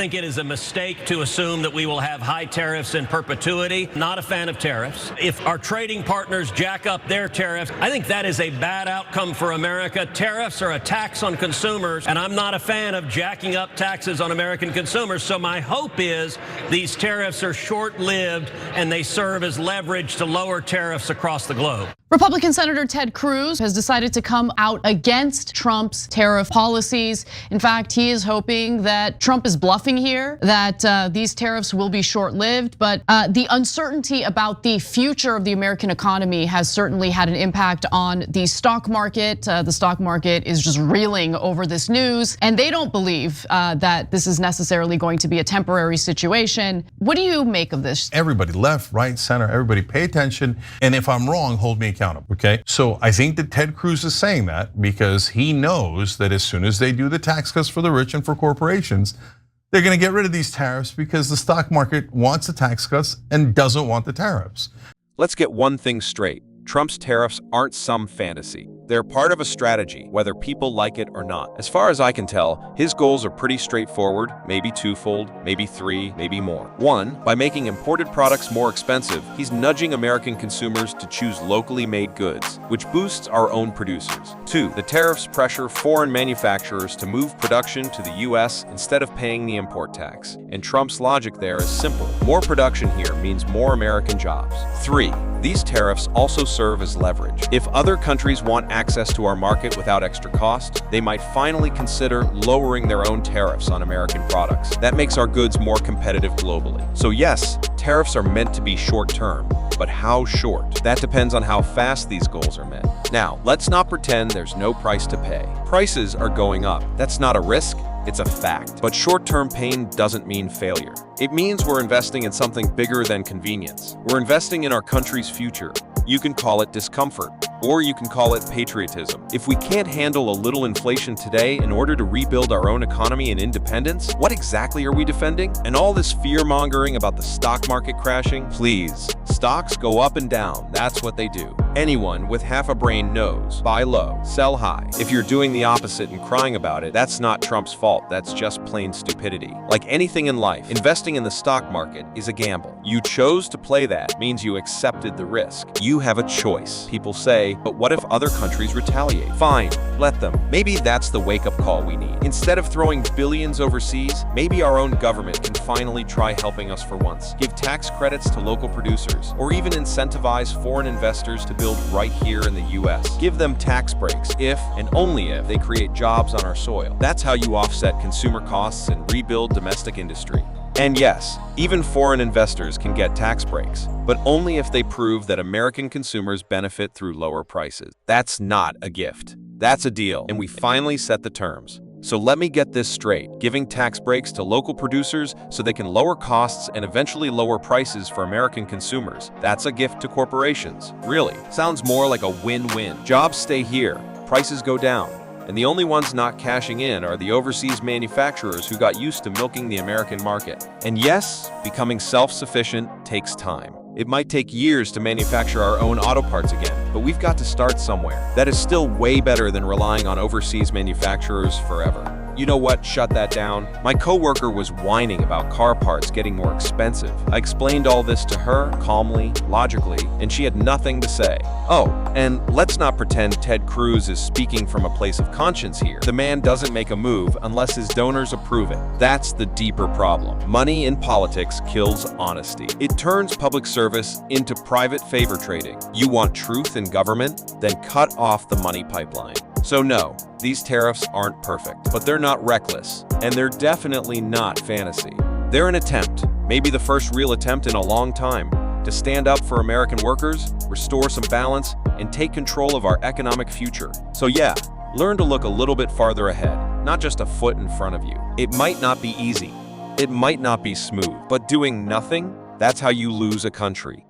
I think it is a mistake to assume that we will have high tariffs in perpetuity. Not a fan of tariffs. If our trading partners jack up their tariffs, I think that is a bad outcome for America. Tariffs are a tax on consumers, and I'm not a fan of jacking up taxes on American consumers. So my hope is these tariffs are short-lived and they serve as leverage to lower tariffs across the globe. Republican Senator Ted Cruz has decided to come out against Trump's tariff policies. In fact, he is hoping that Trump is bluffing here, that these tariffs will be short-lived. But the uncertainty about the future of the American economy has certainly had an impact on the stock market. The stock market is just reeling over this news, and they don't believe that this is necessarily going to be a temporary situation. What do you make of this? Everybody, left, right, center, everybody pay attention. And if I'm wrong, hold me accountable, okay? So I think that Ted Cruz is saying that because he knows that as soon as they do the tax cuts for the rich and for corporations, they're gonna get rid of these tariffs because the stock market wants the tax cuts and doesn't want the tariffs. Let's get one thing straight. Trump's tariffs aren't some fantasy. They're part of a strategy, whether people like it or not. As far as I can tell, his goals are pretty straightforward, maybe twofold, maybe three, maybe more. One, by making imported products more expensive, he's nudging American consumers to choose locally made goods, which boosts our own producers. Two, the tariffs pressure foreign manufacturers to move production to the US instead of paying the import tax. And Trump's logic there is simple. More production here means more American jobs. Three, these tariffs also serve as leverage. If other countries want access to our market without extra cost, they might finally consider lowering their own tariffs on American products. That makes our goods more competitive globally. So yes, tariffs are meant to be short-term, but how short? That depends on how fast these goals are met. Now, let's not pretend there's no price to pay. Prices are going up. That's not a risk, it's a fact. But short-term pain doesn't mean failure. It means we're investing in something bigger than convenience. We're investing in our country's future. You can call it discomfort, or you can call it patriotism. If we can't handle a little inflation today in order to rebuild our own economy and independence, what exactly are we defending? And all this fear-mongering about the stock market crashing? Please, stocks go up and down. That's what they do. Anyone with half a brain knows. Buy low, sell high. If you're doing the opposite and crying about it, that's not Trump's fault. That's just plain stupidity. Like anything in life, investing in the stock market is a gamble. You chose to play that means you accepted the risk. You have a choice. People say, but what if other countries retaliate? Fine, let them. Maybe that's the wake-up call we need. Instead of throwing billions overseas, maybe our own government can finally try helping us for once. Give tax credits to local producers, or even incentivize foreign investors to build right here in the US. Give them tax breaks if, and only if, they create jobs on our soil. That's how you offset consumer costs and rebuild domestic industry. And yes, even foreign investors can get tax breaks, but only if they prove that American consumers benefit through lower prices. That's not a gift. That's a deal, and we finally set the terms. So let me get this straight. Giving tax breaks to local producers so they can lower costs and eventually lower prices for American consumers. That's a gift to corporations. Really, sounds more like a win-win. Jobs stay here, prices go down. And the only ones not cashing in are the overseas manufacturers who got used to milking the American market. And yes, becoming self-sufficient takes time. It might take years to manufacture our own auto parts again, but we've got to start somewhere. That is still way better than relying on overseas manufacturers forever. You know what? Shut that down. My coworker was whining about car parts getting more expensive. I explained all this to her calmly, logically, and she had nothing to say. Oh, and let's not pretend Ted Cruz is speaking from a place of conscience here. The man doesn't make a move unless his donors approve it. That's the deeper problem. Money in politics kills honesty. It turns public service into private favor trading. You want truth in government? Then cut off the money pipeline. So no, these tariffs aren't perfect, but they're not reckless, and they're definitely not fantasy. They're an attempt, maybe the first real attempt in a long time, to stand up for American workers, restore some balance, and take control of our economic future. So yeah, learn to look a little bit farther ahead, not just a foot in front of you. It might not be easy, it might not be smooth, but doing nothing, that's how you lose a country.